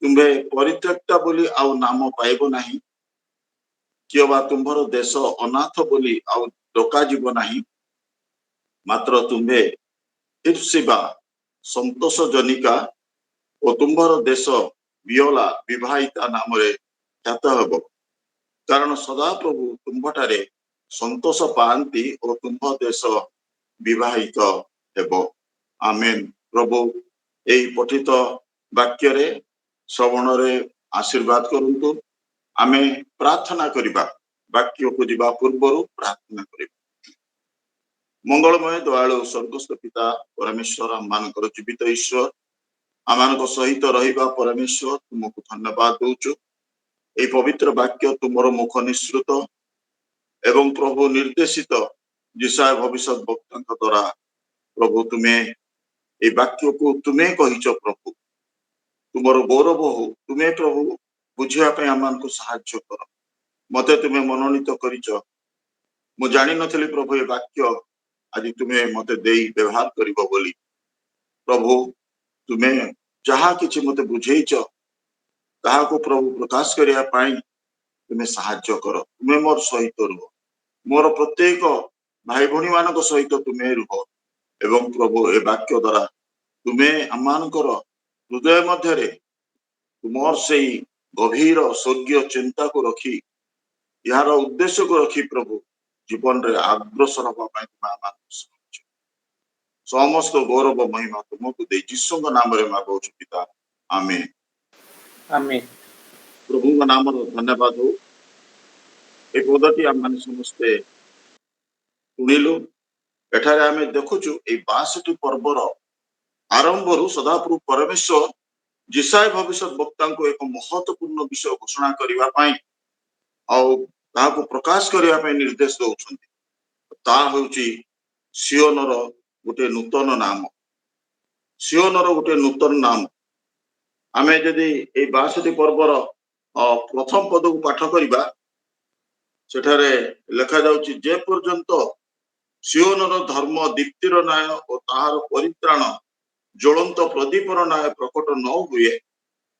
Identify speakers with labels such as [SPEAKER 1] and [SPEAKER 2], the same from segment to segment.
[SPEAKER 1] तुम्भे परित्यक्ता बोली आउ नाम पाइब नाही किए बा तुम्भर देश अनाथ बोली आउ डका जीव नाही मात्र तुम्भे ईर्षिबा संतोष जनिका और तुम्भर देश वियोला विवाहिता नाम ख्यात हेब कारण सदा प्रभु तुम्भटारे संतोष पाती और तुम्भ देश विवाहित हेब आमेन। प्रभु यही पठित वाक्य रे श्रवण रे आशीर्वाद करंतु आमे प्रार्थना करिबा वाक्य को जीवा पूर्व प्रार्थना करिबा। मंगलमय दयालु स्वर्गस्थ पिता परमेश्वर आम मानकर जीवित ईश्वर आम मान सहित रहिबा परमेश्वर तुमको धन्यवाद दउछु। ए पवित्र वाक्य तुमर मुख निश्रुत एवं प्रभु निर्देशित जिसाय भविष्य वक्ता द्वारा प्रभु तुम्हें ए वाक्य को तुम्हें कहिच प्रभु तुमर गौरव हो तुम्हें प्रभु बुझापे आम को साहाय्य कर मते तुम्हें मनोनीत करिच मु जानी नथली प्रभु ए वाक्य आज तुम्हें मते देई व्यवहार करिबो बोली प्रभु तुम्हें जहाँ किछि मते बुझेइच ताहा को प्रभु प्रकाश करिया पाई तुम्हें साहाय्य कर तुम्हें मोर सहित रुह मोर प्रत्येक भाई भणी मान सहित तुम्हें रुह एवं प्रभु ए वाक्य द्वारा तुम्हें आमानकर हृदय मध्य तुमर से गभीर स्वर्गीय चिंता को रखी यार उद्देश्य को रखी प्रभु जीवन रे अग्रसर हवा समस्त गौरव महिमा तुमको दे यीशु नाम रे मांगो पिता आमेन
[SPEAKER 2] आमेन।
[SPEAKER 1] प्रभु का नाम धन्यवाद हो ए पदटी आम माने समस्ते सुनिलु एठारे आमे देखुछु ए 62 पर्वर आरंभ रु सदाप्रभु परमेश्वर जिसाय भविष्य वक्ता को एक महत्वपूर्ण विषय घोषणा करिवा पाई आउ ताको प्रकाश करिवा पाई निर्देश दउछन्ति ता होउची सियोनर गोटे नूतन नाम सियोनर गोटे नूतन नाम आमे यदि ए 62 पर्वर प्रथम पद को पाठ करिबा सेठारे लिखा जाउची जे पर्यंत सियोनर धर्म दीप्तिर न्याय और ताहार परित्राण ज्वलंत प्रदीपर न्याय प्रकट न हुए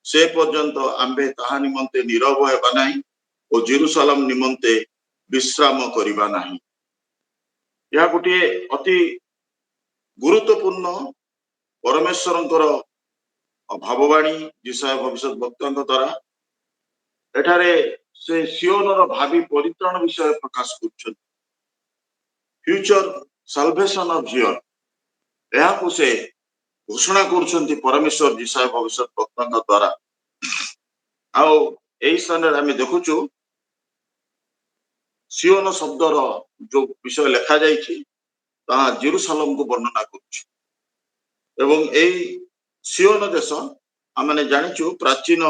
[SPEAKER 1] से पर्यंत आंबे ताहा निमंते नीरव हेबा नाही और जेरुसालेम निमंते विश्राम करिबा नाही। या गोटे अति गुरुत्वपूर्ण परमेश्वरंकर भाववाणी जिसाय भविष्य वक्ता द्वारा एठारे से सियोनर भावी परित्राण विषय प्रकाश कर फ्यूचर साल्वेशन ऑफ जियन यह को से घोषणा कर परमेश्वर जिसाय भविष्य वक्ता द्वारा आओ यही स्थान आम देखुचु सियोन शब्दर जो विषय लिखा जाइछि ताहा जेरुसालेम को वर्णना कर सियोन देश आम मैंने जानिचु प्राचीन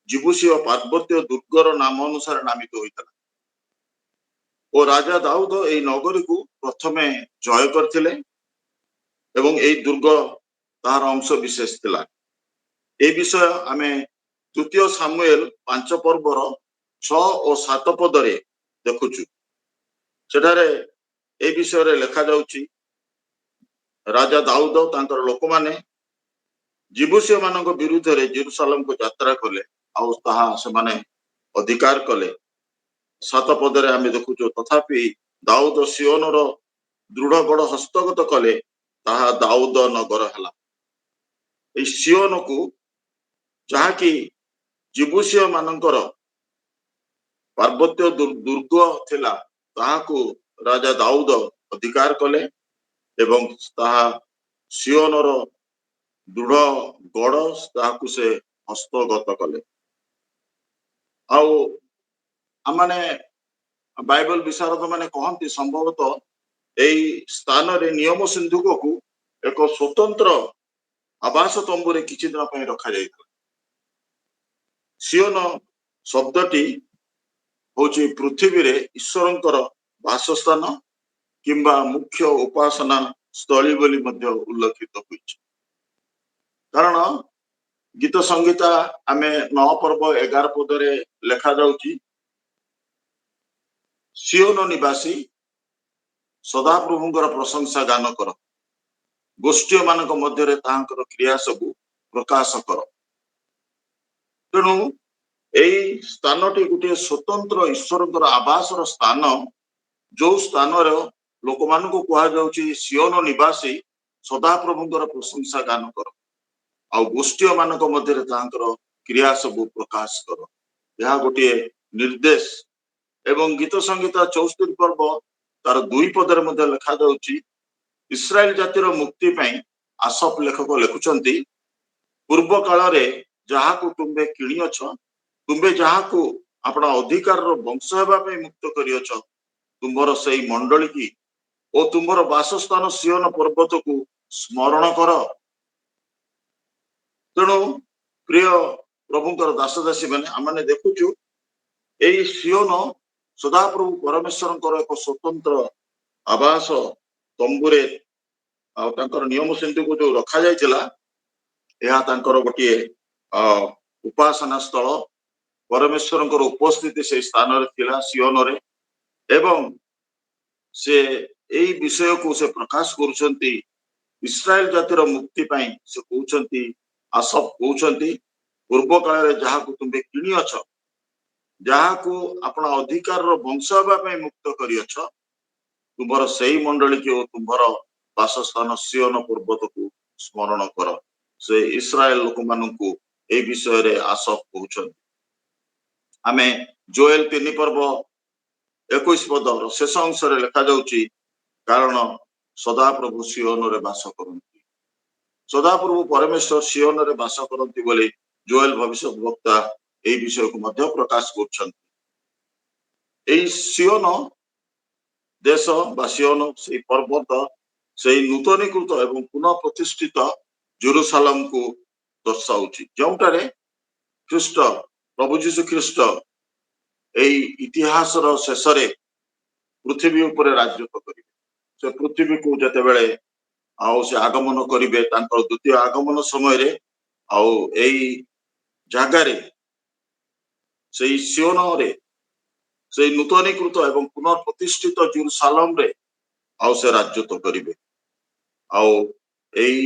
[SPEAKER 1] जिबुसीय पार्वत्य दुर्गर नाम अनुसार नामित होता और राजा दाऊद ए नगरी को प्रथमे जय करथिले एवं ए दुर्ग तार अंश विशेष थिला ए विषय आमे द्वितीय सामुएल 5 पर्वर 6 और 7 पद रे देखुचु सेठारे ए विषय रे लिखा जाउची राजा दाऊद तांकर लोक माने जिबुसीय मानक विरुद्ध रे जेरुसालेम को यात्रा कले आउ ताहा से माने अधिकार कले 7 पद रे आमे देखुचु तथापि दाऊद सियोनर दृढ़ गढ़ हस्तगत कले ताहा दाऊद नगर हला ए सियोन को जहा कि जिबुसीय मानकर पार्वत्य दुर्ग थिला ताहा को राजा दाऊद अधिकार कले एवं ताहा सियोनर दृढ़ गढ़ ताहाकु से हस्तगत कले आउ आमाने बाइबल विशारद माने कहंती संभवतः एई स्थान रे नियम सिंधुक को एक स्वतंत्र आवास तंबुरे किछि दिन पय रखा जाइता सियोन शब्दटी होची पृथ्वी रे ईश्वरंकर वासस्थान किंबा मुख्य उपासना स्थली बोली मध्य उल्लेखित होइछ कारण गीत संगीता आमे 9 पर्व 11 पद रे लिखा जाउची सियोन निवासी सदा प्रभुंकर प्रशंसा गान कर गोष्ठी मानक मध्य तांकर क्रिया सब प्रकाश कर ତେଣୁ ଏଇ ସ୍ଥାନଟି ଗୋଟିଏ ସ୍ୱତନ୍ତ୍ର ଈଶ୍ୱରଙ୍କର ଆବାସର ସ୍ଥାନ, ଯୋଉ ସ୍ଥାନର ଲୋକମାନଙ୍କୁ କୁହାଯାଉଛି ସିଓନ ନିବାସୀ ସଦାପ୍ରଭୁଙ୍କର ପ୍ରଶଂସା ଗାନ କର, ଆଉ ଗୋଷ୍ଠୀ ମାନଙ୍କ ମଧ୍ୟରେ ତାଙ୍କର କ୍ରିୟା ସବୁ ପ୍ରକାଶ କର। ଏହା ଗୋଟିଏ ନିର୍ଦ୍ଦେଶ। ଏବଂ ଗୀତ ସଂହିତା 74 ପର୍ବ ତାର 2 ପଦରେ ମଧ୍ୟ ଲେଖାଯାଉଛି, ଇସ୍ରାଏଲ ଜାତିର ମୁକ୍ତି ପାଇଁ ଆସଫ ଲେଖକ ଲେଖୁଛନ୍ତି, ପୂର୍ବ କାଳରେ ଯାହାକୁ ତୁମେ କିଣିଅଛ, ତୁମେ ଯାହାକୁ ଆପଣ ଅଧିକାରର ବଂଶ ହେବା ପାଇଁ ମୁକ୍ତ କରିଅଛ, ତୁମର ସେଇ ମଣ୍ଡଳୀ କି ଓ ତୁମର ବାସସ୍ଥାନ ସିଓନ ପର୍ବତକୁ ସ୍ମରଣ କର। ତେଣୁ ପ୍ରିୟ ପ୍ରଭୁଙ୍କର ଦାସଦାସୀ ମାନେ ଆମେ ଦେଖୁଛୁ ଏଇ ସିଓନ ସଦାପ୍ରଭୁ ପରମେଶ୍ୱରଙ୍କର ଏକ ସ୍ୱତନ୍ତ୍ର ଆବାସ ତମ୍ବୁରେ ଆଉ ତାଙ୍କର ନିୟମ ସେମିତିକୁ ଯୋଉ ରଖାଯାଇଥିଲା, ଏହା ତାଙ୍କର ଗୋଟିଏ ଉପାସନା ସ୍ଥଳ। ପରମେଶ୍ୱରଙ୍କର ଉପସ୍ଥିତି ସେଇ ସ୍ଥାନରେ ଥିଲା ସିଓନରେ, ଏବଂ ସେ ଏଇ ବିଷୟକୁ ସେ ପ୍ରକାଶ କରୁଛନ୍ତି। ଇସ୍ରାଏଲ ଜାତିର ମୁକ୍ତି ପାଇଁ ସେ କହୁଛନ୍ତି, ଆସଫ କହୁଛନ୍ତି, ପୂର୍ବ କାଳରେ ଯାହାକୁ ତୁମେ କିଣିଅଛ, ଯାହାକୁ ଆପଣ ଅଧିକାରର ବଂଶ ହେବା ପାଇଁ ମୁକ୍ତ କରିଅଛ, ତୁମର ସେଇ ମଣ୍ଡଳୀ କି ଓ ତୁମର ବାସସ୍ଥାନ ସିଓନ ପର୍ବତକୁ ସ୍ମରଣ କର। ସେ ଇସ୍ରାଏଲ ଲୋକମାନଙ୍କୁ এই ବିଷୟରେ ଆସଫ କହୁଛନ୍ତି। ଆମେ ଜୋଏଲ 3 ପର୍ବ 21 ପଦର ଶେଷ ଅଂଶରେ ଲେଖାଯାଉଛି, କାରଣ ସଦାପ୍ରଭୁ ସିଓନରେ ବାସ କରନ୍ତି। ସଦାପ୍ରଭୁ ପରମେଶ୍ୱର ସିଓନରେ ବାସ କରନ୍ତି ବୋଲି ଜୋଏଲ ଭବିଷ୍ୟତ ବକ୍ତା এই ବିଷୟକୁ ମଧ୍ୟ ପ୍ରକାଶ କରୁଛନ୍ତି। এই ସିଓନ ଦେଶ ବା ସିଓନ ସେଇ ପର୍ବତ ସେଇ ନୂତନୀକୃତ ଏବଂ ପୁନଃ ପ୍ରତିଷ୍ଠିତ ଜେରୁସାଲେମକୁ ଦର୍ଶାଉଛି, ଯେଉଁଠାରେ ଖ୍ରୀଷ୍ଟ ପ୍ରଭୁ ଯୀଶୁ ଖ୍ରୀଷ୍ଟ ଏଇ ଇତିହାସର ଶେଷରେ ପୃଥିବୀ ଉପରେ ରାଜତ୍ୱ କରିବେ। ସେ ପୃଥିବୀକୁ ଯେତେବେଳେ ଆଉ ସେ ଆଗମନ କରିବେ, ତାଙ୍କର ଦ୍ୱିତୀୟ ଆଗମନ ସମୟରେ ଆଉ ଏଇ ଜାଗାରେ ସେଇ ସିଓନରେ ସେଇ ନୂତନୀକୃତ ଏବଂ ପୁନଃ ପ୍ରତିଷ୍ଠିତ ଜେରୁସାଲେମରେ ଆଉ ସେ ରାଜତ୍ୱ କରିବେ। ଆଉ ଏଇ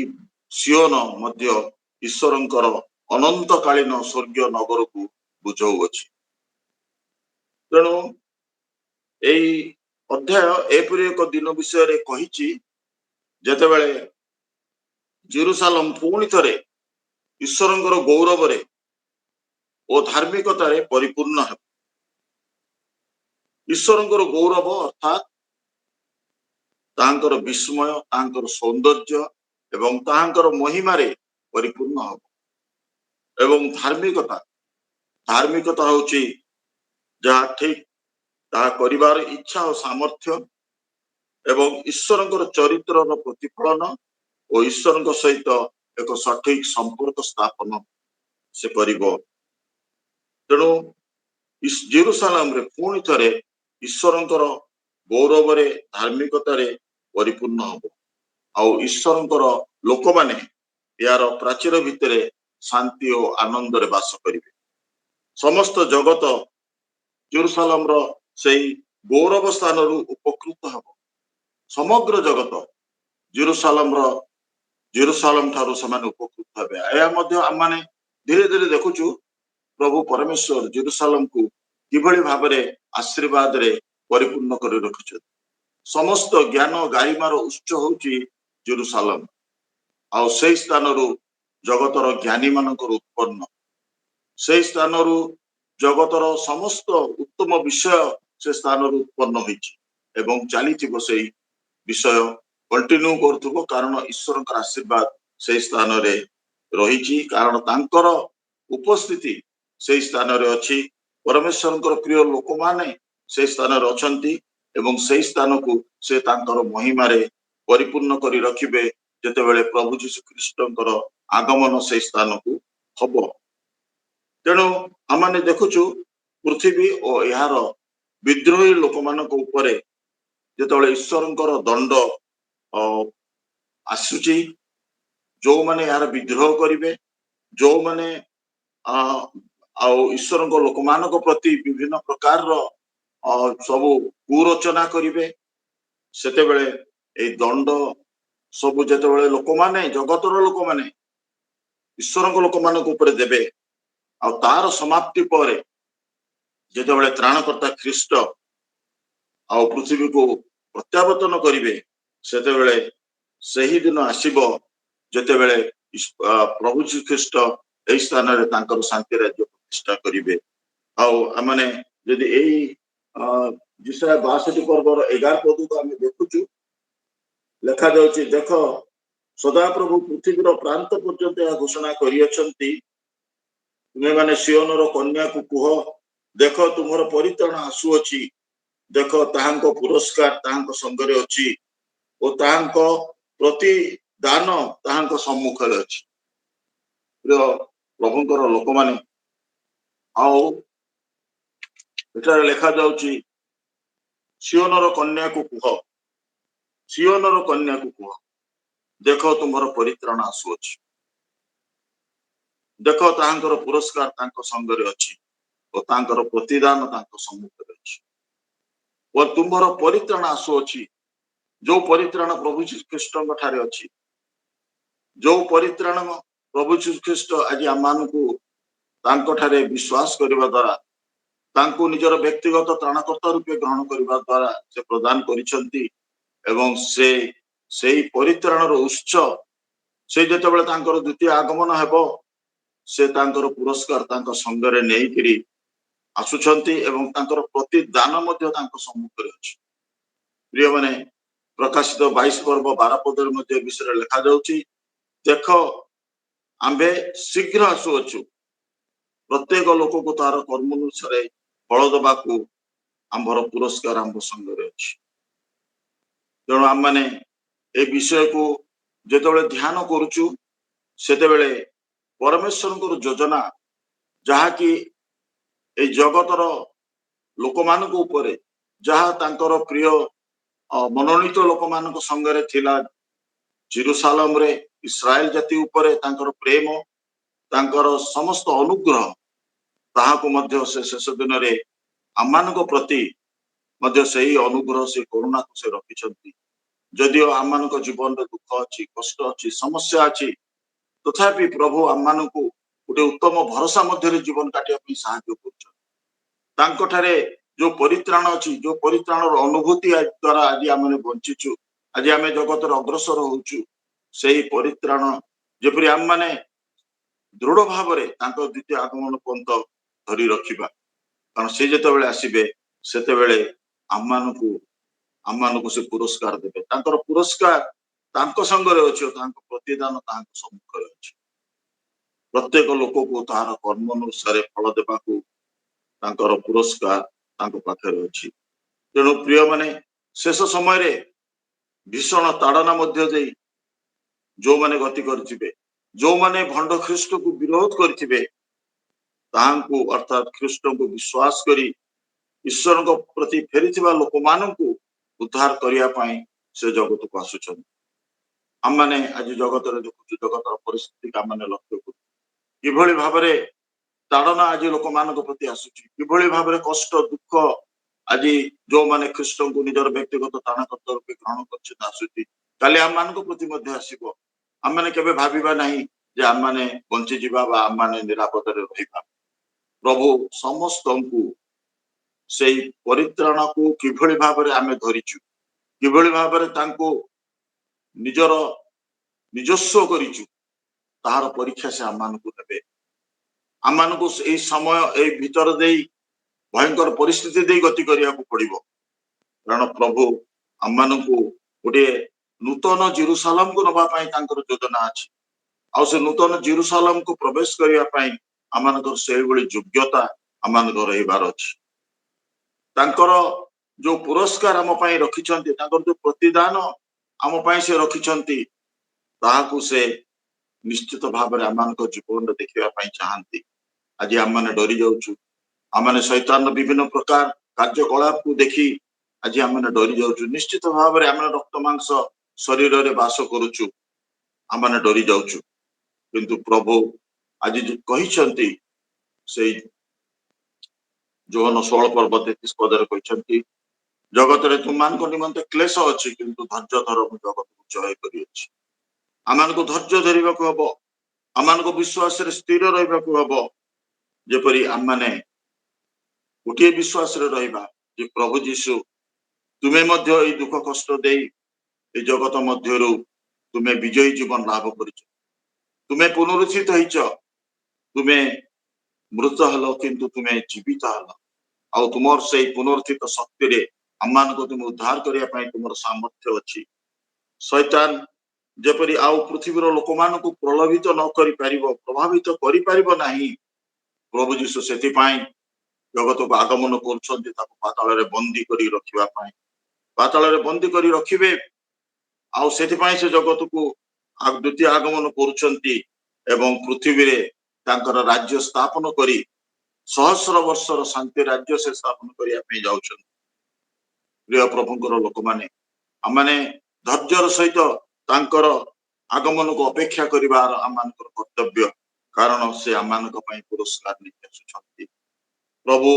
[SPEAKER 1] ସିଓନ ମଧ୍ୟ ଈଶ୍ୱରଙ୍କର ଅନନ୍ତକାଳୀନ ସ୍ୱର୍ଗୀୟ ନଗରକୁ ବୁଝାଉଅଛି। ତେଣୁ ଏଇ ଅଧ୍ୟାୟ ଏପରି ଏକ ଦିନ ବିଷୟରେ କହିଛି, ଯେତେବେଳେ ଜେରୁସାଲେମ ପୁଣି ଥରେ ଈଶ୍ୱରଙ୍କର ଗୌରବରେ ଓ ଧାର୍ମିକତାରେ ପରିପୂର୍ଣ୍ଣ ହେବ। ଈଶ୍ୱରଙ୍କର ଗୌରବ ଅର୍ଥାତ୍ ତାଙ୍କର ବିସ୍ମୟ, ତାଙ୍କର ସୌନ୍ଦର୍ଯ୍ୟ ଏବଂ ତାଙ୍କର ମହିମାରେ ପରିପୂର୍ଣ୍ଣ ହେବ। ଏବଂ ଧାର୍ମିକତା ହେଉଛି ଯାହା ଠିକ ତାହା କରିବାର ଇଚ୍ଛା ଓ ସାମର୍ଥ୍ୟ ଏବଂ ଈଶ୍ୱରଙ୍କର ଚରିତ୍ରର ପ୍ରତିଫଳନ ଓ ଈଶ୍ୱରଙ୍କ ସହିତ ଏକ ସଠିକ ସମ୍ପର୍କ ସ୍ଥାପନ ସେ କରିବ। ତେଣୁ ଜେରୁସାଲେମରେ ପୁଣି ଥରେ ଈଶ୍ୱରଙ୍କର ଗୌରବରେ ଧାର୍ମିକତାରେ ପରିପୂର୍ଣ୍ଣ ହେବ, ଆଉ ଈଶ୍ୱରଙ୍କର ଲୋକମାନେ ଏହାର ପ୍ରାଚୀର ଭିତରେ ଶାନ୍ତି ଓ ଆନନ୍ଦରେ ବାସ କରିବେ। ସମସ୍ତ ଜଗତ ଜେରୁସାଲେମର ସେଇ ଗୌରବ ସ୍ଥାନରୁ ଉପକୃତ ହେବ। ସମଗ୍ର ଜଗତ ଜେରୁସାଲେମ ଠାରୁ ସେମାନେ ଉପକୃତ ହେବେ। ଏହା ମଧ୍ୟ ଆମେ ଧୀରେ ଧୀରେ ଦେଖୁଛୁ, ପ୍ରଭୁ ପରମେଶ୍ୱର ଜେରୁସାଲେମକୁ କିଭଳି ଭାବରେ ଆଶୀର୍ବାଦରେ ପରିପୂର୍ଣ୍ଣ କରି ରଖିଛନ୍ତି। ସମସ୍ତ ଜ୍ଞାନ ଗାରିମାର ଉତ୍ସ ହେଉଛି ଜେରୁସାଲେମ, ଆଉ ସେଇ ସ୍ଥାନରୁ ଜଗତର ଜ୍ଞାନୀ ମାନଙ୍କର ଉତ୍ପନ୍ନ, ସେଇ ସ୍ଥାନରୁ ଜଗତର ସମସ୍ତ ଉତ୍ତମ ବିଷୟ ସେ ସ୍ଥାନରୁ ଉତ୍ପନ୍ନ ହୋଇଛି ଏବଂ ଚାଲିଥିବ। ସେଇ ବିଷୟ କଣ୍ଟିନ୍ୟୁ କରୁଥିବ, କାରଣ ଈଶ୍ୱରଙ୍କର ଆଶୀର୍ବାଦ ସେଇ ସ୍ଥାନରେ ରହିଛି, କାରଣ ତାଙ୍କର ଉପସ୍ଥିତି ସେଇ ସ୍ଥାନରେ ଅଛି। ପରମେଶ୍ୱରଙ୍କର ପ୍ରିୟ ଲୋକମାନେ ସେଇ ସ୍ଥାନରେ ଅଛନ୍ତି ଏବଂ ସେଇ ସ୍ଥାନକୁ ସେ ତାଙ୍କର ମହିମାରେ ପରିପୂର୍ଣ୍ଣ କରି ରଖିବେ, ଯେତେବେଳେ ପ୍ରଭୁ ଯୀଶୁ ଖ୍ରୀଷ୍ଟଙ୍କର ଆଗମନ ସେଇ ସ୍ଥାନକୁ ହବ। ତେଣୁ ଆମେ ଦେଖୁଛୁ ପୃଥିବୀ ଓ ଏହାର ବିଦ୍ରୋହୀ ଲୋକମାନଙ୍କ ଉପରେ ଯେତେବେଳେ ଈଶ୍ୱରଙ୍କର ଦଣ୍ଡ ଆସୁଛି, ଯୋଉମାନେ ଏହାର ବିଦ୍ରୋହ କରିବେ, ଯୋଉମାନେ ଆଉ ଈଶ୍ୱରଙ୍କ ଲୋକମାନଙ୍କ ପ୍ରତି ବିଭିନ୍ନ ପ୍ରକାରର ସବୁ କୁରଚନା କରିବେ, ସେତେବେଳେ ଏଇ ଦଣ୍ଡ ସବୁ ଯେତେବେଳେ ଲୋକମାନେ, ଜଗତର ଲୋକମାନେ ଈଶ୍ୱରଙ୍କ ଲୋକମାନଙ୍କ ଉପରେ ଦେବେ, ଆଉ ତାର ସମାପ୍ତି ପରେ ଯେତେବେଳେ ତ୍ରାଣକର୍ତ୍ତା ଖ୍ରୀଷ୍ଟ ଆଉ ପୃଥିବୀକୁ ପ୍ରତ୍ୟାବର୍ତ୍ତନ କରିବେ ସେତେବେଳେ ସେହି ଦିନ ଆସିବ ଯେତେବେଳେ ପ୍ରଭୁ ଶ୍ରୀଖ୍ରୀଷ୍ଟ ଏହି ସ୍ଥାନରେ ତାଙ୍କର ଶାନ୍ତି ରାଜ୍ୟ ପ୍ରତିଷ୍ଠା କରିବେ। ଆଉ ଆମେ ଯଦି ଏଇ ଜିସାୟା 62 ପର୍ବର 11 ପଦକୁ ଆମେ ଦେଖୁଛୁ, ଲେଖା ଯାଉଛି, ଦେଖ ସଦାପ୍ରଭୁ ପୃଥିବୀର ପ୍ରାନ୍ତ ପର୍ଯ୍ୟନ୍ତ ଏହା ଘୋଷଣା କରିଅଛନ୍ତି, ତୁମେମାନେ ସିଓନର କନ୍ୟାକୁ କୁହ, ଦେଖ ତୁମର ପରିତ୍ରାଣ ଆସୁଅଛି, ଦେଖ ତାହାଙ୍କ ପୁରସ୍କାର ତାହାଙ୍କ ସଙ୍ଗରେ ଅଛି ଓ ତାହାଙ୍କ ପ୍ରତିଦାନ ତାହାଙ୍କ ସମ୍ମୁଖରେ ଅଛି। ପ୍ରିୟ ପ୍ରଭୁଙ୍କର ଲୋକମାନେ, ଆଉ ଏଠାରେ ଲେଖା ଯାଉଛି ସିଓନର କନ୍ୟାକୁ କୁହ, ସିଓନର କନ୍ୟାକୁ କୁହ, ଦେଖ ତୁମର ପରିତ୍ରାଣ ଆସୁଅଛି, ଦେଖ ତାହାଙ୍କର ପୁରସ୍କାର ତାଙ୍କ ସଙ୍ଗରେ ଅଛି ଓ ତାଙ୍କର ପ୍ରତିଦାନ ତାଙ୍କ ସମ୍ମୁଖରେ ଅଛି। ଓ ତୁମର ପରିତ୍ରାଣ ଆସୁଅଛି, ଯୋଉ ପରିତ୍ରାଣ ପ୍ରଭୁ ଶ୍ରୀଖ୍ରୀଷ୍ଟଙ୍କ ଠାରେ ଅଛି, ଯୋଉ ପରିତ୍ରାଣ ପ୍ରଭୁ ଶ୍ରୀଖ୍ରୀଷ୍ଟ ଆଜି ଆମମାନଙ୍କୁ ତାଙ୍କ ଠାରେ ବିଶ୍ୱାସ କରିବା ଦ୍ୱାରା, ତାଙ୍କୁ ନିଜର ବ୍ୟକ୍ତିଗତ ତ୍ରାଣକର୍ତ୍ତା ରୂପେ ଗ୍ରହଣ କରିବା ଦ୍ୱାରା ସେ ପ୍ରଦାନ କରିଛନ୍ତି। ଏବଂ ସେଇ ପରିତ୍ରାଣର ଉତ୍ସ ସେ ଯେତେବେଳେ ତାଙ୍କର ଦ୍ୱିତୀୟ ଆଗମନ ହେବ, ସେ ତାଙ୍କର ପୁରସ୍କାର ତାଙ୍କ ସଙ୍ଗରେ ନେଇକିରି ଆସୁଛନ୍ତି ଏବଂ ତାଙ୍କର ପ୍ରତିଦାନ ମଧ୍ୟ ତାଙ୍କ ସମ୍ମୁଖରେ ଅଛି। ପ୍ରିୟମାନେ, ପ୍ରକାଶିତ 22 ପର୍ବ 12 ପଦରେ ମଧ୍ୟ ଏ ବିଷୟରେ ଲେଖା ଯାଉଛି, ଦେଖ ଆମ୍ଭେ ଶୀଘ୍ର ଆସୁଅଛୁ, ପ୍ରତ୍ୟେକ ଲୋକକୁ ତାର କର୍ମ ଅନୁସାରେ ଫଳ ଦେବାକୁ ଆମ୍ଭର ପୁରସ୍କାର ଆମ୍ଭ ସଙ୍ଗରେ ଅଛି। ତେଣୁ ଆମମାନେ ଏ ବିଷୟକୁ ଯେତେବେଳେ ଧ୍ୟାନ କରୁଛୁ, ସେତେବେଳେ ପରମେଶ୍ୱରଙ୍କର ଯୋଜନା, ଯାହାକି ଏଇ ଜଗତର ଲୋକମାନଙ୍କ ଉପରେ, ଯାହା ତାଙ୍କର ପ୍ରିୟ ମନୋନୀତ ଲୋକମାନଙ୍କ ସଙ୍ଗରେ ଥିଲା, ଜେରୁସାଲେମରେ ଇସ୍ରାଏଲ ଜାତି ଉପରେ ତାଙ୍କର ପ୍ରେମ, ତାଙ୍କର ସମସ୍ତ ଅନୁଗ୍ରହ, ତାହାକୁ ମଧ୍ୟ ସେ ଶେଷ ଦିନରେ ଆମମାନଙ୍କ ପ୍ରତି ମଧ୍ୟ ସେହି ଅନୁଗ୍ରହ, ସେ କରୁଣାକୁ ସେ ରଖିଛନ୍ତି। ଯଦିଓ ଆମମାନଙ୍କ ଜୀବନରେ ଦୁଃଖ ଅଛି, କଷ୍ଟ ଅଛି, ସମସ୍ୟା ଅଛି, ତଥାପି ପ୍ରଭୁ ଆମମାନଙ୍କୁ ଗୋଟେ ଉତ୍ତମ ଭରସା ମଧ୍ୟରେ ଜୀବନ କାଟିବା ପାଇଁ ସାହାଯ୍ୟ କରୁଛନ୍ତି। ତାଙ୍କ ଠାରେ ଯୋଉ ପରିତ୍ରାଣ ଅଛି, ଯୋଉ ପରିତ୍ରାଣର ଅନୁଭୂତି ଦ୍ୱାରା ଆଜି ଆମେ ବଞ୍ଚିଛୁ, ଆଜି ଆମେ ଜଗତରେ ଅଗ୍ରସର ହଉଛୁ, ସେଇ ପରିତ୍ରାଣ ଯେପରି ଆମମାନେ ଦୃଢ ଭାବରେ ତାଙ୍କ ଦ୍ୱିତୀୟ ଆଗମନ ପର୍ଯ୍ୟନ୍ତ ଧରି ରଖିବା। କାରଣ ସେ ଯେତେବେଳେ ଆସିବେ ସେତେବେଳେ ଆମମାନଙ୍କୁ ସେ ପୁରସ୍କାର ଦେବେ। ତାଙ୍କର ପୁରସ୍କାର ତାଙ୍କ ସଙ୍ଗରେ ଅଛି ଓ ତାଙ୍କ ପ୍ରତିଦାନ ତାଙ୍କ ସମ୍ମୁଖରେ ଅଛି। ପ୍ରତ୍ୟେକ ଲୋକକୁ ତାହାର କର୍ମ ଅନୁସାରେ ଫଳ ଦେବାକୁ ତାଙ୍କର ପୁରସ୍କାର ତାଙ୍କ ପାଖରେ ଅଛି। ତେଣୁ ପ୍ରିୟମାନେ, ଶେଷ ସମୟରେ ଭୀଷଣ ତାଡନା ମଧ୍ୟ ଦେଇ ଯୋଉମାନେ ଗତି କରିଥିବେ, ଯୋଉମାନେ ଭଣ୍ଡ ଖ୍ରୀଷ୍ଟକୁ ବିରୋଧ କରିଥିବେ, ତାହାଙ୍କୁ ଅର୍ଥାତ୍ ଖ୍ରୀଷ୍ଟଙ୍କୁ ବିଶ୍ୱାସ କରି ଈଶ୍ୱରଙ୍କ ପ୍ରତି ଫେରିଥିବା ଲୋକମାନଙ୍କୁ ଉଦ୍ଧାର କରିବା ପାଇଁ ସେ ଜଗତକୁ ଆସୁଛନ୍ତି। ଆମମାନେ ଆଜି ଜଗତରେ ଦେଖୁଛୁ, ଜଗତର ପରିସ୍ଥିତିକୁ ଆମମାନେ ଲକ୍ଷ୍ୟ କରୁଛୁ, କିଭଳି ଭାବରେ ତାଡନା ଆଜି ଲୋକମାନଙ୍କ ପ୍ରତି ଆସୁଛି, କିଭଳି ଭାବରେ କଷ୍ଟ ଦୁଃଖ ଆଜି ଯୋଉମାନେ ଖ୍ରୀଷ୍ଟଙ୍କୁ ନିଜର ବ୍ୟକ୍ତିଗତ ତ୍ରାଣକର୍ତ୍ତା ରୂପେ ଗ୍ରହଣ କରିଛନ୍ତି ଆସୁଛି, କାଲି ଆମମାନଙ୍କ ପ୍ରତି ମଧ୍ୟ ଆସିବ। ଆମମାନେ କେବେ ଭାବିବା ନାହିଁ ଯେ ଆମମାନେ ବଞ୍ଚିଯିବା ବା ଆମମାନେ ନିରାପଦରେ ରହିବା। ପ୍ରଭୁ ସମସ୍ତଙ୍କୁ ସେଇ ପରିତ୍ରାଣକୁ କିଭଳି ଭାବରେ ଆମେ ଧରିଛୁ, କିଭଳି ଭାବରେ ତାଙ୍କୁ ନିଜର ନିଜସ୍ୱ କରିଛୁ, ତାହାର ପରୀକ୍ଷା ସେ ଆମମାନଙ୍କୁ ଦେବେ। ଆମମାନଙ୍କୁ ଏଇ ସମୟ, ଏଇ ଭିତର ଦେଇ ଭୟଙ୍କର ପରିସ୍ଥିତି ଦେଇ ଗତି କରିବାକୁ ପଡିବ। କାରଣ ପ୍ରଭୁ ଆମମାନଙ୍କୁ ଗୋଟିଏ ନୂତନ ଜେରୁସାଲେମକୁ ନବା ପାଇଁ ତାଙ୍କର ଯୋଜନା ଅଛି। ଆଉ ସେ ନୂତନ ଜେରୁସାଲେମକୁ ପ୍ରବେଶ କରିବା ପାଇଁ ଆମମାନଙ୍କର ସେଇଭଳି ଯୋଗ୍ୟତା ଆମମାନଙ୍କର ରହିବାର ଅଛି। ତାଙ୍କର ଯୋଉ ପୁରସ୍କାର ଆମ ପାଇଁ ରଖିଛନ୍ତି, ତାଙ୍କର ଯୋଉ ପ୍ରତିଦାନ ଆମ ପାଇଁ ସେ ରଖିଛନ୍ତି, ତାହାକୁ ସେ ନିଶ୍ଚିତ ଭାବରେ ଆମମାନଙ୍କ ଜୀବନରେ ଦେଖିବା ପାଇଁ ଚାହାନ୍ତି। ଆଜି ଆମମାନେ ଡରି ଯାଉଛୁ, ଆମମାନେ ଶୈତାନର ବିଭିନ୍ନ ପ୍ରକାର କାର୍ଯ୍ୟକଳାପକୁ ଦେଖି ଆଜି ଆମମାନେ ଡରି ଯାଉଛୁ। ନିଶ୍ଚିତ ଭାବରେ ଆମେ ରକ୍ତ ମାଂସ ଶରୀରରେ ବାସ କରୁଛୁ, ଆମମାନେ ଡରି ଯାଉଛୁ। କିନ୍ତୁ ପ୍ରଭୁ ଆଜି ଯୋଉ କହିଛନ୍ତି, ସେଇ ଯୋହନ 16 ପର୍ବ 33 ପଦରେ କହିଛନ୍ତି, ଜଗତରେ ତୁମମାନଙ୍କ ନିମନ୍ତେ କ୍ଲେଶ ଅଛି, କିନ୍ତୁ ଧୈର୍ଯ୍ୟ ଧର, ମୁଁ ଜଗତକୁ ଜୟ କରିଅଛି। ଆମମାନଙ୍କୁ ଧୈର୍ଯ୍ୟ ଧରିବାକୁ ହବ, ଆମମାନଙ୍କୁ ବିଶ୍ୱାସରେ ସ୍ଥିର ରହିବାକୁ ହବ। जेपरी आम माने गोटे विश्वास रे रहिबा जे प्रभु जीशु तुमे मध्य ए दुख कष्ट दे ए जगत मध्यरु तुमे विजयी जीवन लाभ करिछ तुमे पुनरुत्थित होइछ तुमे मृत हलो किंतु तुमे जीवित हलो आ तुमर से पुनरुत्थित शक्ति रे अम्मान को तुम उद्धार करिया पई तुमर सामर्थ्य अछि शैतान जेपरी आउ पृथ्वीर लोक मान को प्रलोभित न करि परिबो प्रभावित करि परिबो नाही प्रभु जीशु सेति पई जगत को आगमन करछन्ति ताको पाताल रे बंदी करि रखिबा पई पाताल रे बंदी करि रखिबे आ सेति पई से जगत को द्वितीय आगमन करछन्ति एवं पृथ्वी रे तांकर राज्य स्थापन करी सहस्र वर्षर शांति राज्य से स्थापन करिया पे जाउछन प्रिय प्रभुଙ୍କର ଲୋକମାନେ आमाने धैर्यर सहित तांकर आगमन को अपेक्षा करिवार आमानकर कर्तव्य कारण से आमानक पई पुरस्कार नित्य सुछन्ति प्रभु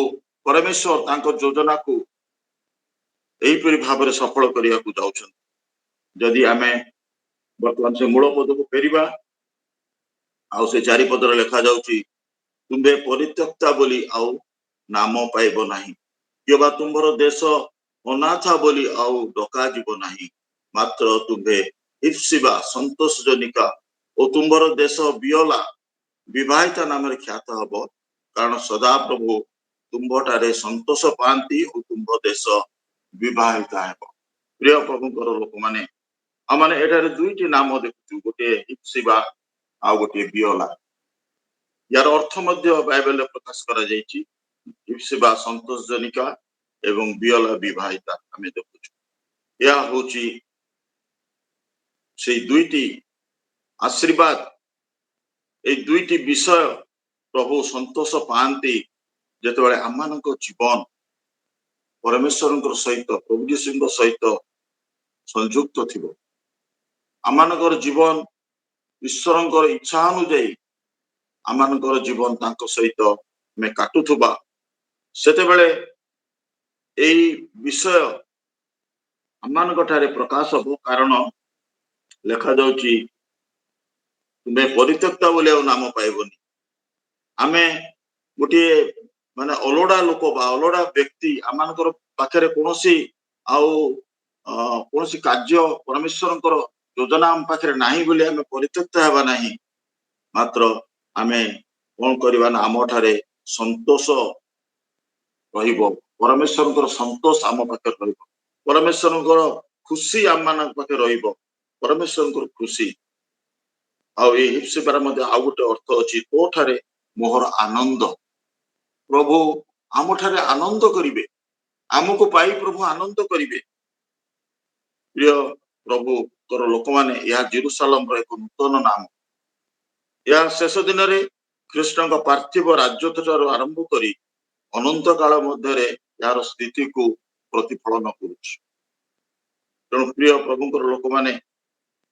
[SPEAKER 1] परमेश्वर तांकर योजना को एही परि भाबरे सफल करिया को जाउछन जदि आमे वर्तमान से मूल पद को फेरिबा आ से चारि पद रे लिखा जाउची तुंबे परित्यक्ता बोली आउ नाम पाइबो नाही केबा तुमरो देश अनाथा बोली आउ डका जीवो नाही मात्र तुंबे इफ्सिबा संतोष जनिका ओ तुमरो देश बियोला विवाहिता नाम रे ख्यात हबो कारण सदा प्रभु तुंबटारे संतोष पांती ओ तुंबो देश विवाहिता हेबो प्रिय प्रभुଙ୍କର ଲୋକମାନେ आमाने एटारे दुईटी नाम देखुछु गोटे इफ्सिबा आ गोटे बियोला यार अर्थ मध्य बाइबल रे प्रकाश करा जायछि इफ्सिबा संतोष जनिका एवं बियोला विवाहिता हमें देखुछु या होची से दुईटी आशीर्वाद ए दुईटी विषय प्रभु संतोष पांती जेतेबेले आमानक जीवन परमेश्वरଙ୍କର सहित प्रभु यीशुଙ୍କ सहित संयुक्त थिबो आमानकर जीवन ईश्वरଙ୍କର इच्छा अनुଯାयी आमानकर जीवन तांको सहित में काटुथुबा सेतेबेले एई विषय आमानकठारे प्रकाश हो कारण लेखा जाउची तुमे परित्यक्ता बोले नाम पाइबोनी आमे गोटे माने अलोड़ा लोक बा अलोड़ा व्यक्ति आमानकर पाखरे कोनोसी आउ कोनोसी कार्य परमेश्वरଙ୍କର योजना हम पाखरे नाही बोले आमे परित्यक्ता हेबा नाही मात्र आमे कोन करिबा ना आमठारे संतोष रहिबो परमेश्वरଙ୍କର संतोष आम पाखरे रहिबो परमेश्वरଙ୍କର खुशी आम मान पाखरे रहिबो परमेश्वरଙ୍କର खुशी आ ए हिप्सिबार मध्ये आ गोटे अर्थ अछि तोठारे मोहर आनंद प्रभु आमठारे आनंद करिवे आमको पाई प्रभु आनंद करिवे प्रिय प्रभु कर लोक माने या जेरूशलेम रो एक नूतन नाम या शेष दिन रे कृष्ण का पार्थिव राज्यठार आरंभ करी अनंत काल मध्य रे यार स्थिति को प्रतिफलन करूछ तेणु प्रिय प्रभुଙ୍କର लोक माने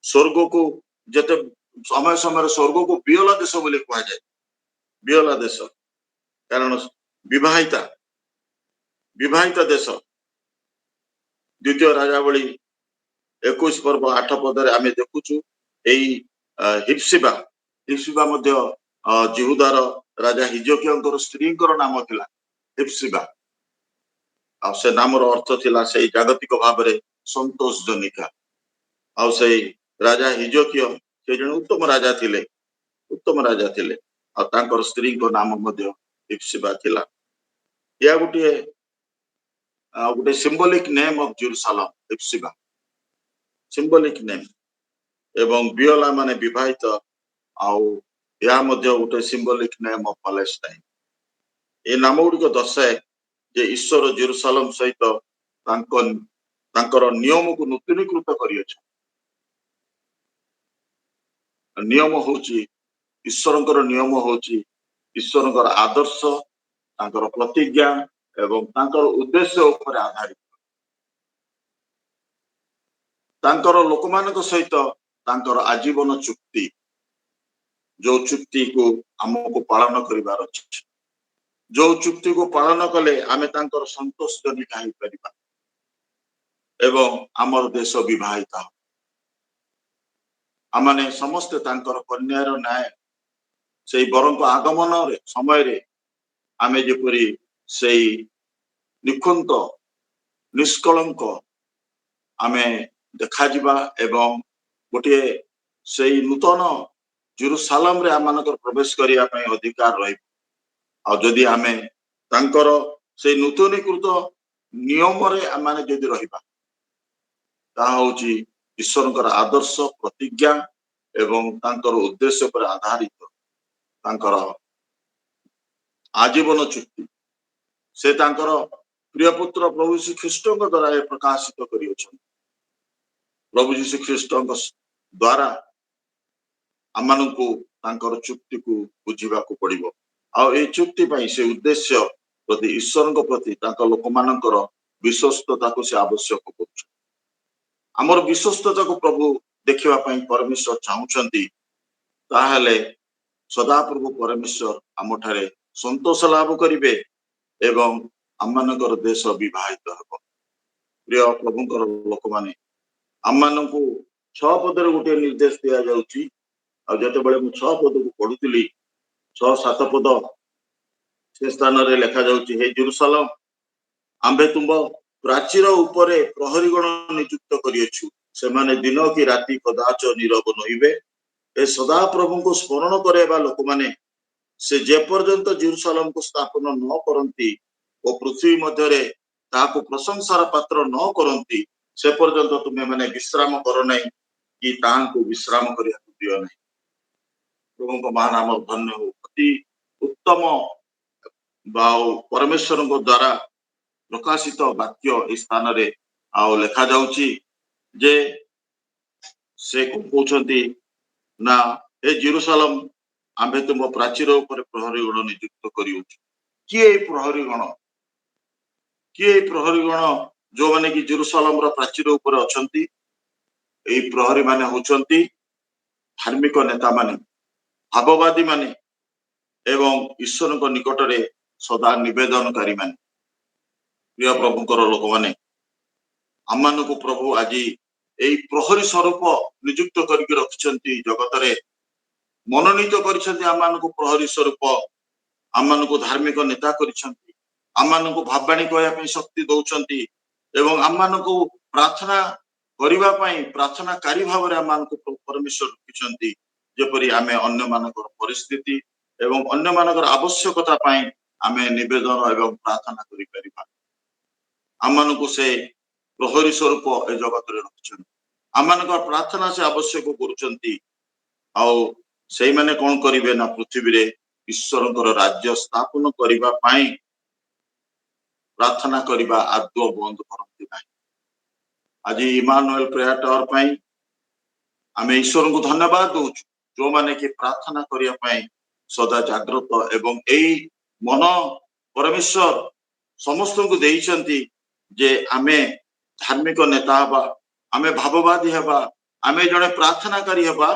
[SPEAKER 1] स्वर्ग को जते समय समय स्वर्ग को बियोला देश बोले कहा जाए बियोला देश कारण विवाहिता विवाहिता देश द्वितीय राजावली 21 पर्व 8 पदरे आमे देखुछु एई हिप्सिबा हिप्सिबा मध्ये जिहुदार राजा हिजकियाଙ୍କର स्त्रीଙ୍କର नाम थिला हिप्सिबा आ से नामर अर्थ थिला से जागतिक भाव रे संतोष जनिका आ से राजा हिजकिया से जन उत्तम राजा थिले आ तांकर स्त्री को नाम मध्ये हिप्सिबा थिला या गोटे symbolic name of Jerusalem Hephzibah symbolic name एवं बियोला माने विवाहित आउ या मध्ये गोटे सिंबॉलिक नेम ऑफ पैलेस्टाइन ए नाम गुडी को दर्शाए जे ईश्वर जेरूशलेम सहित तांकर नियम को नूतनीकृत करियछ नियम होची ईश्वरଙ୍କର नियम होची ईश्वरଙ୍କର आदर्श तांकर प्रतिज्ञा एवं तांकर उद्देश्य ऊपर आधारित तांकर लोकमानक सहित तांकर आजीवन चुक्ति जो चुक्ति को हमको पालन करिवार अछि जो चुक्ति को पालन कले आमे तांकर संतोष जनी काहि परिबा एवं हमर देश विवाहिता आमाने समस्त तांकर कन्यार न्याय सेई बरंक आगमन रे समय रे आमे जेपरी सेई निखुंत निष्कलंक आमे देखा जिबा एवं गोटे सेई नूतन जेरूसालेम रे आमानकर प्रवेश करिया पई अधिकार रही आ जदि आमे तांकर सेई नूतनीकृत नियम रे आमाने जदि रहिबा ता होची ईश्वरकर आदर्श प्रतिज्ञा एवं तांकर उद्देश्य पर आधारित तांकर आजीवन चुक्ति से तांकर प्रिय पुत्र प्रभु श्री ख्रीष्ट द्वारा प्रकाशित करियोछन। प्रभु श्री ख्रीष्ट द्वारा आमानकु तांकर चुक्ति को बुझिबा को पड़िबो आ ए चुक्ति पई से उद्देश्य प्रति ईश्वर प्रति तांकर लोक मानकर विश्वस्तता को से आवश्यक करछ। हमर विश्वस्तता को प्रभु देखिबा पई परमेश्वर चाहुचंती ताहले सदा प्रभु परमेश्वर आमठारे संतोष लाभ करिवे एवं आममानकर देश विभाजित हबो। प्रिय प्रभुकर लोक माने आममानकु 6 पदर गोटे निर्देश दिया जाउची आ जते बेले मु 6 पद को पढुतिली 6-7 पद से स्थान रे लिखा जाउची हे जेरूशलेम आंबे तुम प्राचीर उपरे प्रहरीगण नियुक्त करियछु से माने दिन की राति कदाच नीरव नहिबे ए सदा प्रभु को स्मरण करेबा लोक माने से जे पर्यंत जेरूशलेम को स्थापन न करंती ओ पृथ्वी मध्य रे ताको प्रशंसार पात्र न करंती से पर्यंत तुमे माने विश्राम कर नै कि तांको विश्राम करिया दियो नै। प्रभु को महानाम धन्य हो। अति उत्तम बाउ परमेश्वर को द्वारा प्रकाशित वाक्य इस स्थान रे आउ लिखा जाउची जे से को कहउछंती ना ए जेरूशलेम आंबे तुम प्राचीर ऊपर प्रहरी गण नियुक्त करिउछु। किए प्रहरी गण जो माने कि जेरूशलेम रा प्राचीर ऊपर अछंती ए प्रहरी माने होचंती धार्मिक नेता माने भाववादी माने एवं ईश्वर को निकट रे सदा निवेदनकारी माने। प्रिय प्रभुकर लोक माने आमान को प्रभु आज ए प्रहरी स्वरूप नियुक्त करके रखिछंती जगत रे मनोनीत करिछंती आमान को प्रहरी स्वरूप आमान को धार्मिक नेता करिछंती आमान को भाववाणी कहया पे शक्ति दउछंती एवं आमान को प्रार्थना करिबा पई प्रार्थनाकारी भाव रे आमान को परमेश्वर रखिछंती जेपरि आमे अन्य मानकर परिस्थिति एवं अन्य मानकर आवश्यकता पई आमे निवेदन एवं प्रार्थना करि परिबा। आमान को से प्रहरी स्वरूप ए जगत रे रखिछंती आमानकर प्रार्थना से आवश्यक करूछंती आउ सेई माने कोन करिवे ना पृथ्वी रे ईश्वरकर राज्य स्थापन करिबा पई प्रार्थना करिबा आदौ बंद करंती नाही। आज इमानुएल प्रेयर टावर पई आमे ईश्वर को धन्यवाद दउछु जो माने कि प्रार्थना करिया पई सदा जागृत एवं एई मन परमेश्वर समस्त को देइछंती जे आमे धार्मिक नेता हबा आमे भाववादी हबा आमे जने प्रार्थनाकारी हबा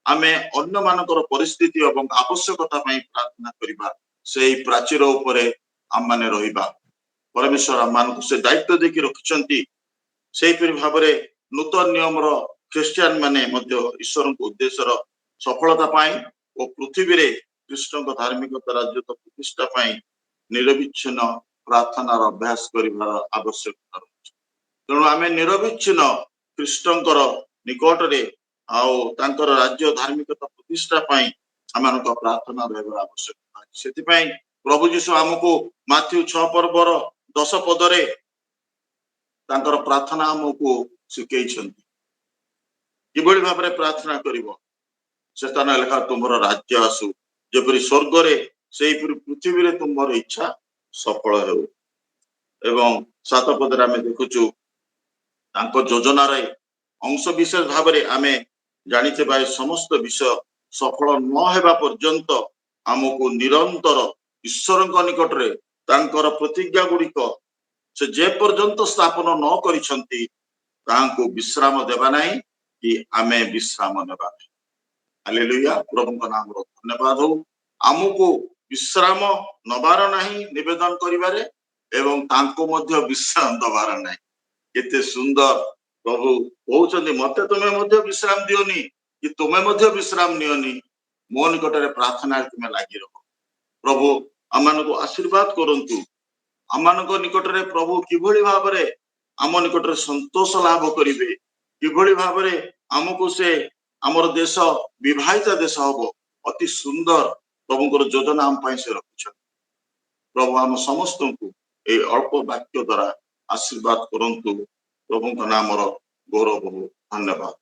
[SPEAKER 1] आमे अन्य मानकर परिस्थिति एवं आवश्यकता पई प्रार्थना करिबा सेई प्राचीर उपरे आम माने रहिबा। परमेश्वर आम मान को से दायित्व देखि रखिछंती सेई परि भाबरे नूतन नियम रो ख्रिस्टियन माने मध्य ईश्वर को उद्देश्य रो सफलता पाई ओ पृथ्वी रे कृष्ण को धार्मिकता राज्य प्रतिष्ठा पाई निरविच्छिन्न प्रार्थनार अभ्यास करिबार आवश्यकता रहछि। तेणु आमे निरविच्छिन्न कृष्णकर निकट रे आउ तांकर राज्य धार्मिकता प्रतिष्ठा पाई आमानक प्रार्थना रहबार आवश्यकता अछि। सेति पाई प्रभु यीशु हमको माथ्यू 6 पर्वर 10 पदरे तांकर प्रार्थना हमको शिखैछंती किबळी भाबरे प्रार्थना करिवो से स्थान लेखा तुमरो राज्य आसु जेपरि स्वर्ग रे सेई पृथ्वी रे तुमरो इच्छा सफल हेउ। एवं 7 पदरे आमे देखुछु तांको योजना रे अंश विशेष भाबरे आमे जानिते बाय समस्त विषय सफल न हेबा पर्यंत हमको निरंतर ईश्वरଙ୍କ निकटरे तांकर प्रतिज्ञा गुड़िक से जे पर्यंत स्थापन न करिसंती तांको विश्राम देबा नाही कि आमे विश्राम नेबा। हालेलुया। प्रभु का नाम रो धन्यवाद हो। हमको विश्राम नबार नाही निवेदन करिबारे एवं तांको मध्य विश्राम दबार नाही। केते सुंदर प्रभु कहउछन्ती मते तुमे मध्य विश्राम दियोनी कि तुमे मध्य विश्राम नियोनी मो निकटरे प्रार्थना तुमे लागि रहो। प्रभु ଆମମାନଙ୍କୁ ଆଶୀର୍ବାଦ କରନ୍ତୁ। ଆମମାନଙ୍କ ନିକଟରେ ପ୍ରଭୁ କିଭଳି ଭାବରେ ଆମ ନିକଟରେ ସନ୍ତୋଷ ଲାଭ କରିବେ, କିଭଳି ଭାବରେ ଆମକୁ ସେ ଆମର ଦେଶ ବିବାହିତ ଦେଶ ହବ, ଅତି ସୁନ୍ଦର ପ୍ରଭୁଙ୍କର ଯୋଜନା ଆମ ପାଇଁ ସେ ରଖିଛନ୍ତି। ପ୍ରଭୁ ଆମ ସମସ୍ତଙ୍କୁ ଏଇ ଅଳ୍ପ ବାକ୍ୟ ଦ୍ୱାରା ଆଶୀର୍ବାଦ କରନ୍ତୁ। ପ୍ରଭୁଙ୍କ ନାମର ଗୌରବ ହଉ। ଧନ୍ୟବାଦ।